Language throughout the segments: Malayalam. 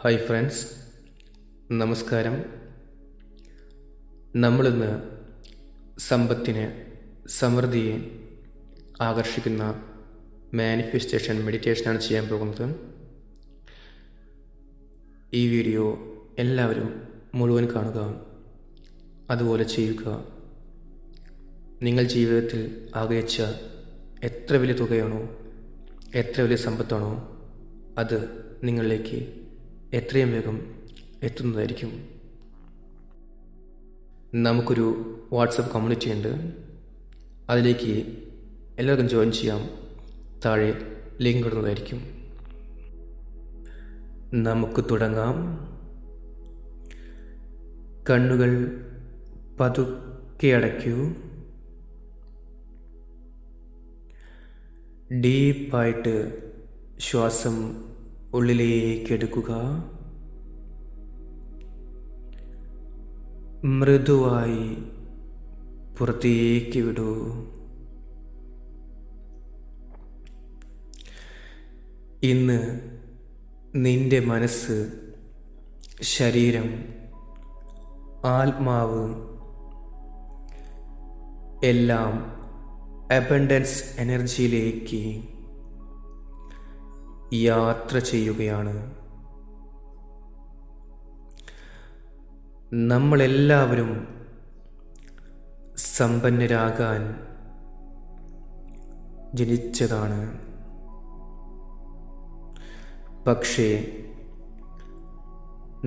ഹായ് ഫ്രണ്ട്സ്, നമസ്കാരം. നമ്മളിന്ന് സമ്പത്തിനെ, സമൃദ്ധിയെ ആകർഷിക്കുന്ന മാനിഫെസ്റ്റേഷൻ മെഡിറ്റേഷനാണ് ചെയ്യാൻ പോകുന്നത്. ഈ വീഡിയോ എല്ലാവരും മുഴുവൻ കാണുക, അതുപോലെ ചെയ്യുക. നിങ്ങൾ ജീവിതത്തിൽ ആഗ്രഹിച്ച എത്ര വലിയ തുകയാണോ, എത്ര വലിയ സമ്പത്താണോ, അത് നിങ്ങളിലേക്ക് എത്രയും വേഗം എത്തുന്നതായിരിക്കും. നമുക്കൊരു വാട്സപ്പ് കമ്മ്യൂണിറ്റി ഉണ്ട്, അതിലേക്ക് എല്ലാവർക്കും ജോയിൻ ചെയ്യാം. താഴെ ലിങ്ക് ഇടുന്നതായിരിക്കും. നമുക്ക് തുടങ്ങാം. കണ്ണുകൾ പതുക്കെ അടയ്ക്കൂ. ഡീപ്പായിട്ട് ശ്വാസം ഉള്ളിലേക്ക് എടുക്കുക. മൃദുവായി പുറത്തേക്ക് വിടൂ. ഇന്ന് നിന്റെ മനസ്സ്, ശരീരം, ആത്മാവ് എല്ലാം അബണ്ടൻസ് എനർജിയിലേക്ക് യാത്ര ചെയ്യുകയാണ്. നമ്മളെല്ലാവരും സമ്പന്നരാകാൻ ജനിച്ചതാണ്. പക്ഷേ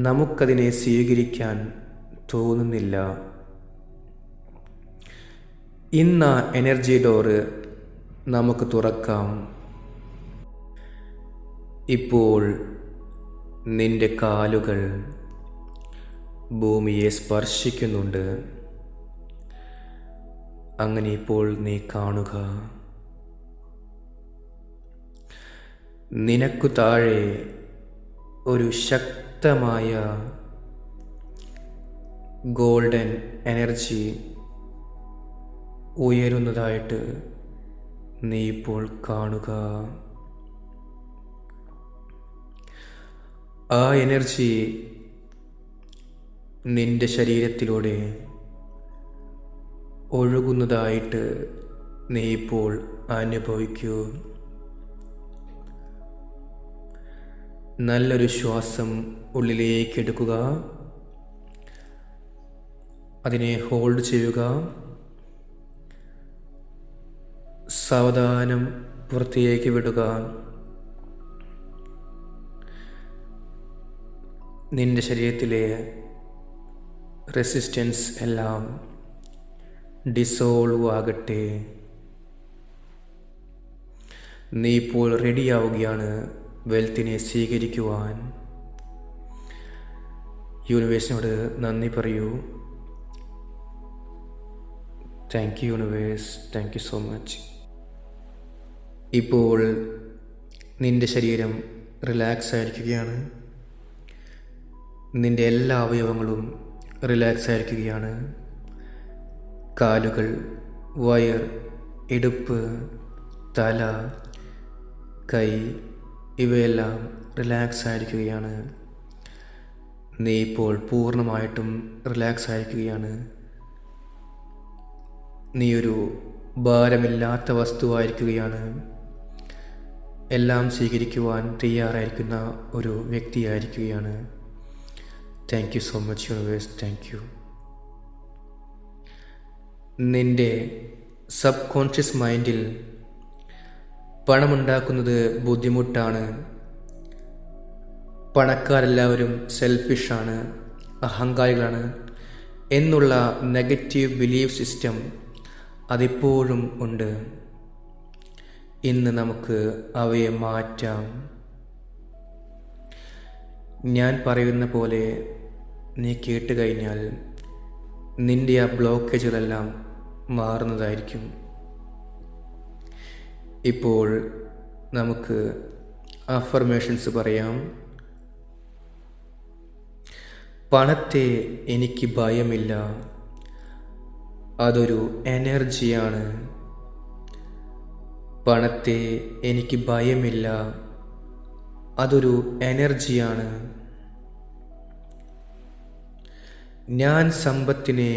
നമുക്കതിനെ സ്വീകരിക്കാൻ തോന്നുന്നില്ല. ഇന്ന് എനർജി ഡോറ് നമുക്ക് തുറക്കാം. ഇപ്പോൾ നിന്റെ കാലുകൾ ഭൂമിയെ സ്പർശിക്കുന്നുണ്ട്. അങ്ങനെ ഇപ്പോൾ നീ കാണുക, നിനക്കു താഴെ ഒരു ശക്തമായ ഗോൾഡൻ എനർജി ഉയരുന്നതായിട്ട് നീ ഇപ്പോൾ കാണുക. ആ എനർജി നിന്റെ ശരീരത്തിലൂടെ ഒഴുകുന്നതായിട്ട് നീ ഇപ്പോൾ അനുഭവിക്കൂ. നല്ലൊരു ശ്വാസം ഉള്ളിലേക്ക് എടുക്കുക. അതിനെ ഹോൾഡ് ചെയ്യുക. സാവധാനം പുറത്തേക്ക് വിടുക. നിന്റെ ശരീരത്തിലെ റെസിസ്റ്റൻസ് എല്ലാം ഡിസോൾവ് ആകട്ടെ. നീ ഇപ്പോൾ റെഡിയാവുകയാണ് വെൽത്തിനെ സ്വീകരിക്കുവാൻ. യൂണിവേഴ്സിനോട് നന്ദി പറയൂ. Thank you universe, thank you so much. ഇപ്പോൾ നിന്റെ ശരീരം റിലാക്സ് ആയിരിക്കുകയാണ്. നിന്റെ എല്ലാ അവയവങ്ങളും റിലാക്സ് ആയിരിക്കുകയാണ്. കാലുകൾ, വയർ, ഇടുപ്പ്, തല, കൈ ഇവയെല്ലാം റിലാക്സ് ആയിരിക്കുകയാണ്. നീ ഇപ്പോൾ പൂർണ്ണമായിട്ടും റിലാക്സ് ആയിരിക്കുകയാണ്. നീ ഒരു ഭാരമില്ലാത്ത വസ്തുവായിരിക്കുകയാണ്. എല്ലാം സ്വീകരിക്കുവാൻ തയ്യാറായിരിക്കുന്ന ഒരു വ്യക്തിയായിരിക്കുകയാണ്. Thank you so much universe, thank you. നിന്റെ സബ് കോൺഷ്യസ് മൈൻഡിൽ പണമുണ്ടാക്കുന്നത് ബുദ്ധിമുട്ടാണ്, പണക്കാരെല്ലാവരും സെൽഫിഷാണ്, അഹങ്കാരികളാണ് എന്നുള്ള നെഗറ്റീവ് ബിലീഫ് സിസ്റ്റം അതിപ്പോഴും ഉണ്ട്. ഇന്ന് നമുക്ക് അവയെ മാറ്റാം. ഞാൻ പറയുന്ന പോലെ നീ കേട്ട് കഴിഞ്ഞാൽ നിന്റെ ആ ബ്ലോക്കേജുകളെല്ലാം മാറുന്നതായിരിക്കും. ഇപ്പോൾ നമുക്ക് അഫർമേഷൻസ് പറയാം. പണത്തെ എനിക്ക് ഭയമില്ല, അതൊരു എനർജിയാണ്. പണത്തെ എനിക്ക് ഭയമില്ല, അതൊരു എനർജിയാണ്. ഞാൻ സമ്പത്തിനെ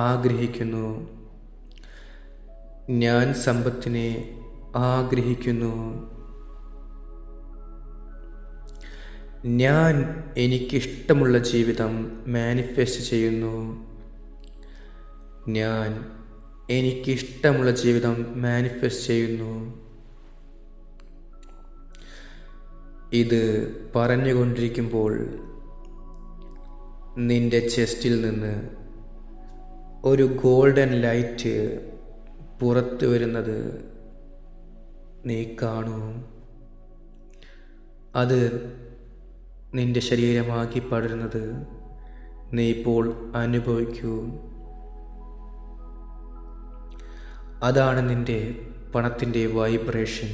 ആഗ്രഹിക്കുന്നു. ഞാൻ സമ്പത്തിനെ ആഗ്രഹിക്കുന്നു. ഞാൻ എനിക്കിഷ്ടമുള്ള ജീവിതം മാനിഫെസ്റ്റ് ചെയ്യുന്നു. ഞാൻ എനിക്കിഷ്ടമുള്ള ജീവിതം മാനിഫെസ്റ്റ് ചെയ്യുന്നു. ഇത് പറഞ്ഞുകൊണ്ടിരിക്കുമ്പോൾ നിന്റെ ചെസ്റ്റിൽ നിന്ന് ഒരു ഗോൾഡൻ ലൈറ്റ് പുറത്തു വരുന്നത് നീ കാണൂ. അത് നിന്റെ ശരീരമാക്കി പടരുന്നത് നീ ഇപ്പോൾ അനുഭവിക്കൂ. അതാണ് നിന്റെ പണത്തിൻ്റെ vibration.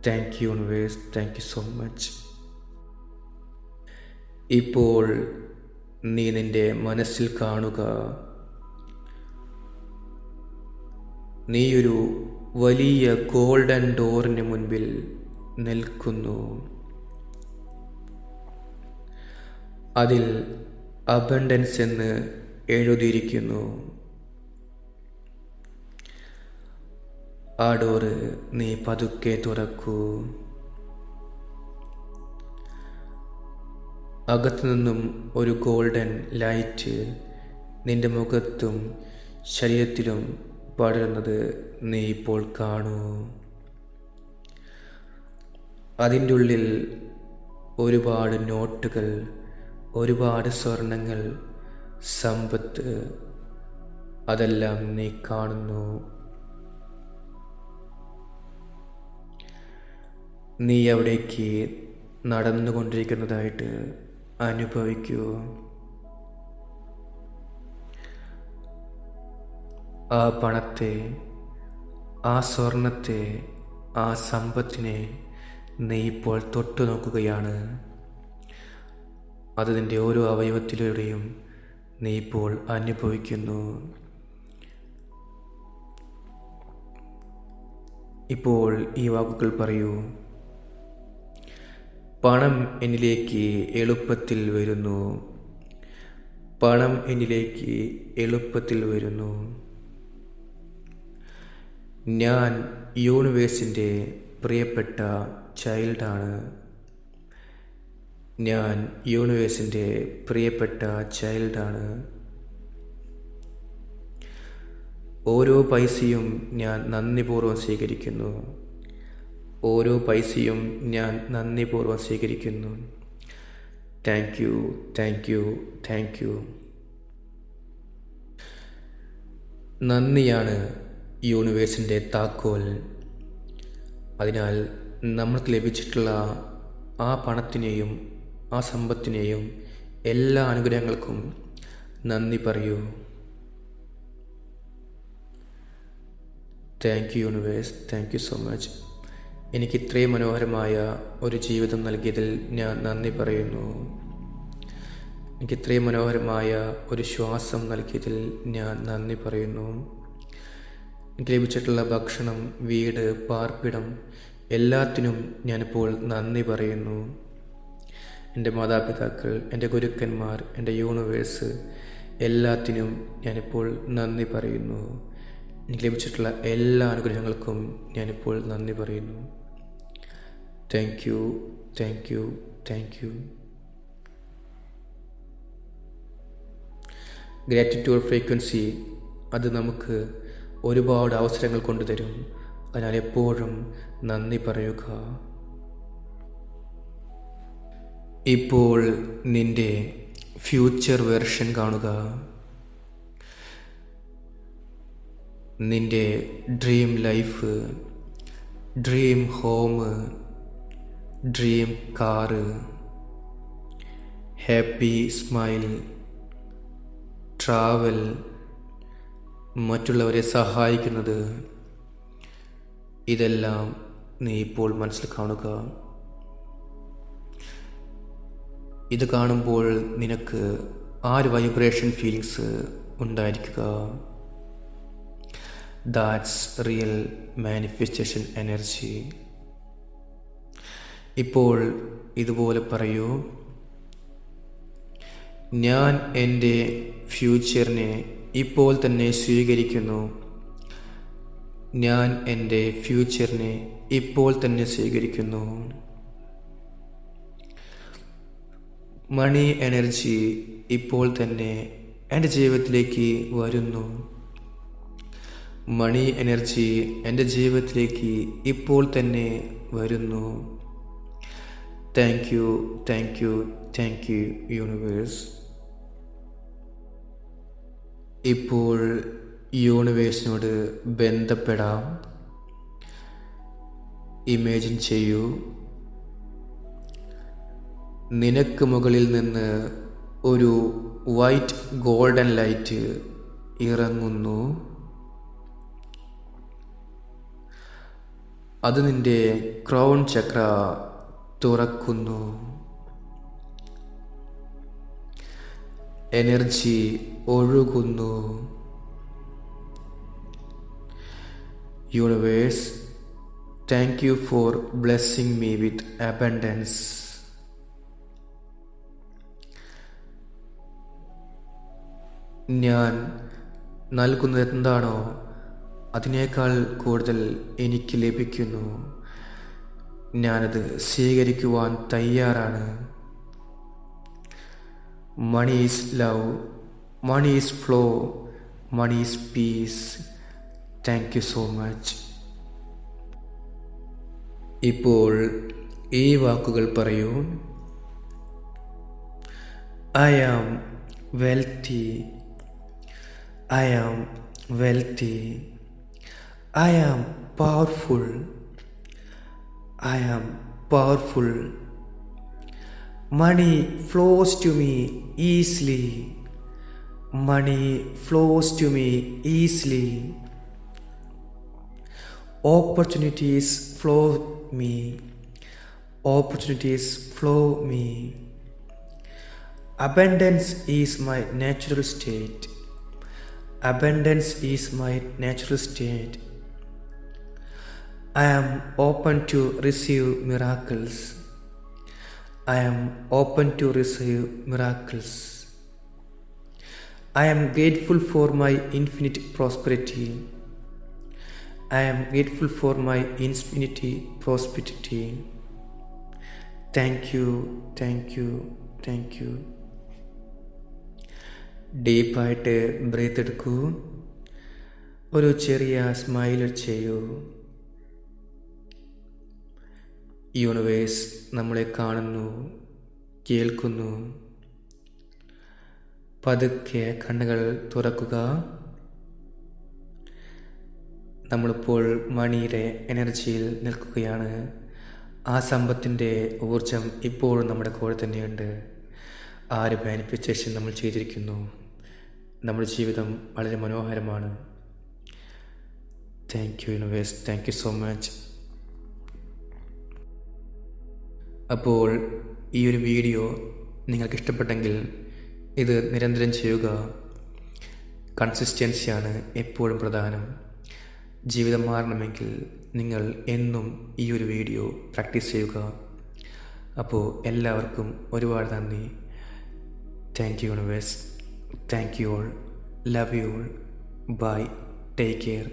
Thank you universe, thank you so much. ഇപ്പോൾ നീ നിന്റെ മനസ്സിൽ കാണുക, നീയൊരു വലിയ ഗോൾഡൻ ഡോറിന് മുൻപിൽ നിൽക്കുന്നു. അതിൽ അബണ്ടൻസ് എന്ന് എഴുതിയിരിക്കുന്നു. ആ ഡോറ് നീ പതുക്കെ തുറക്കൂ. അകത്തു നിന്നും ഒരു ഗോൾഡൻ ലൈറ്റ് നിന്റെ മുഖത്തും ശരീരത്തിലും പടരുന്നത് നീ ഇപ്പോൾ കാണൂ. അതിൻ്റെ ഉള്ളിൽ ഒരുപാട് നോട്ടുകൾ, ഒരുപാട് സ്വർണങ്ങൾ, സമ്പത്ത്, അതെല്ലാം നീ കാണുന്നു. നീ അവിടേക്ക് നടന്നുകൊണ്ടിരിക്കുന്നതായിട്ട് അനുഭവിക്കൂ. ആ പണത്തെ, ആ സ്വർണത്തെ, ആ സമ്പത്തിനെ നീ ഇപ്പോൾ തൊട്ടു നോക്കുകയാണ്. അത് നിൻ്റെ ഓരോ അവയവത്തിലൂടെയും നീ ഇപ്പോൾ അനുഭവിക്കുന്നു. ഇപ്പോൾ ഈ വാക്കുകൾ പറയൂ. പണം എന്നിലേക്ക് എളുപ്പത്തിൽ വരുന്നു. പണം എന്നിലേക്ക് എളുപ്പത്തിൽ വരുന്നു. ഞാൻ യൂണിവേഴ്സിൻ്റെ പ്രിയപ്പെട്ട ചൈൽഡാണ്. ഞാൻ യൂണിവേഴ്സിൻ്റെ പ്രിയപ്പെട്ട ചൈൽഡാണ്. ഓരോ പൈസയും ഞാൻ നന്ദിപൂർവ്വം സ്വീകരിക്കുന്നു. ഓരോ പൈസയും ഞാൻ നന്ദിപൂർവ്വം സ്വീകരിക്കുന്നു. Thank you, thank you, thank you. നന്ദിയാണ് യൂണിവേഴ്സിൻ്റെ താക്കോൽ. അതിനാൽ നമ്മൾക്ക് ലഭിച്ചിട്ടുള്ള ആ പണത്തിനെയും ആ സമ്പത്തിനെയും എല്ലാ അനുഗ്രഹങ്ങൾക്കും നന്ദി പറയൂ. Thank you universe, thank you so much. എനിക്ക് ഇത്രയും മനോഹരമായ ഒരു ജീവിതം നൽകിയതിൽ ഞാൻ നന്ദി പറയുന്നു. എനിക്ക് ഇത്രയും മനോഹരമായ ഒരു ശ്വാസം നൽകിയതിൽ ഞാൻ നന്ദി പറയുന്നു. എനിക്ക് ലഭിച്ചിട്ടുള്ള ഭക്ഷണം, വീട്, പാർപ്പിടം, എല്ലാത്തിനും ഞാനിപ്പോൾ നന്ദി പറയുന്നു. എൻ്റെ മാതാപിതാക്കൾ, എൻ്റെ ഗുരുക്കന്മാർ, എൻ്റെ യൂണിവേഴ്സ്, എല്ലാത്തിനും ഞാനിപ്പോൾ നന്ദി പറയുന്നു. എനിക്ക് ലഭിച്ചിട്ടുള്ള എല്ലാ അനുഗ്രഹങ്ങൾക്കും ഞാനിപ്പോൾ നന്ദി പറയുന്നു. Thank you, thank you, thank U. Gratitude frequency അത് നമുക്ക് ഒരുപാട് അവസരങ്ങൾ കൊണ്ടുതരും. അതിനാൽ എപ്പോഴും നന്ദി പറയുക. ഇപ്പോൾ നിന്റെ ഫ്യൂച്ചർ വെർഷൻ കാണുക. നിന്റെ dream life, dream home, dream car, happy smile, travel, മറ്റുള്ളവരെ സഹായിക്കുന്നത്, ഇതെല്ലാം നീ ഇപ്പോൾ മനസ്സിൽ കാണുക. ഇത് കാണുമ്പോൾ നിനക്ക് ആ ഒരു വൈബ്രേഷൻ ഫീലിങ്സ് ഉണ്ടായിരിക്കുക. That's real manifestation energy. ഇപ്പോൾ ഇതുപോലെ പറയൂ. ഞാൻ എൻ്റെ ഫ്യൂച്ചറിനെ ഇപ്പോൾ തന്നെ സ്വീകരിക്കുന്നു. ഞാൻ എൻ്റെ ഫ്യൂച്ചറിനെ ഇപ്പോൾ തന്നെ സ്വീകരിക്കുന്നു. മണി എനർജി ഇപ്പോൾ തന്നെ എൻ്റെ ജീവിതത്തിലേക്ക് വരുന്നു. മണി എനർജി എൻ്റെ ജീവിതത്തിലേക്ക് ഇപ്പോൾ തന്നെ വരുന്നു. Thank you, thank you, thank you universe. ഇപ്പോൾ യൂണിവേഴ്സിനോട് ബന്ധപ്പെടാം. ഇമാജിൻ ചെയ്യൂ, നിനക്ക് മുകളിൽ നിന്ന് ഒരു വൈറ്റ് ഗോൾഡൻ ലൈറ്റ് ഇറങ്ങുന്നു. അത് നിന്റെ ക്രൗൺ ചക്ര തുറക്കുന്നു. എനർജി ഒഴുകുന്നു. Universe, thank you for blessing me with abundance. ഞാൻ നൽകുന്നത് എന്താണോ അതിനേക്കാൾ കൂടുതൽ എനിക്ക് ലഭിക്കുന്നു. ഞാനത് സ്വീകരിക്കുവാൻ തയ്യാറാണ്. Money is love, money is flow, money is peace. Thank you so much. ഇപ്പോൾ ഈ വാക്കുകൾ പറയൂ. I am wealthy, I am wealthy. I am powerful. I am powerful. Money flows to me easily. Money flows to me easily. Opportunities flow me. Opportunities flow me. Abundance is my natural state. Abundance is my natural state. I am open to receive miracles. I am open to receive miracles. I am grateful for my infinite prosperity. I am grateful for my infinity prosperity. Thank you, thank you, thank you. ഡീപ്പായിട്ട് ബ്രീത്ത് എടുക്കൂ. ഒരു ചെറിയ സ്മൈൽ ചെയ്യൂ. യൂണിവേഴ്സ് നമ്മളെ കാണുന്നു, കേൾക്കുന്നു. പതുക്കെ കണ്ണുകൾ തുറക്കുക. നമ്മളിപ്പോൾ മണിയുടെ എനർജിയിൽ നിൽക്കുകയാണ്. ആ സമ്പത്തിൻ്റെ ഊർജം ഇപ്പോഴും നമ്മുടെ കൂടെ തന്നെയുണ്ട്. ആ ഒരു മാനിഫെസ്റ്റേഷൻ നമ്മൾ ചെയ്തിരിക്കുന്നു. നമ്മുടെ ജീവിതം വളരെ മനോഹരമാണ്. Thank you universe, thank you so much. അപ്പോൾ ഈ ഒരു വീഡിയോ നിങ്ങൾക്ക് ഇഷ്ടപ്പെട്ടെങ്കിൽ ഇത് നിരന്തരം ചെയ്യുക. കൺസിസ്റ്റൻസിയാണ് എപ്പോഴും പ്രധാനം. ജീവിതം മാറണമെങ്കിൽ നിങ്ങൾ എന്നും ഈ ഒരു വീഡിയോ പ്രാക്ടീസ് ചെയ്യുക. അപ്പോൾ എല്ലാവർക്കും ഒരുപാട് നന്ദി. Thank you universe. Thank you all. Love you all. Bye. Take care.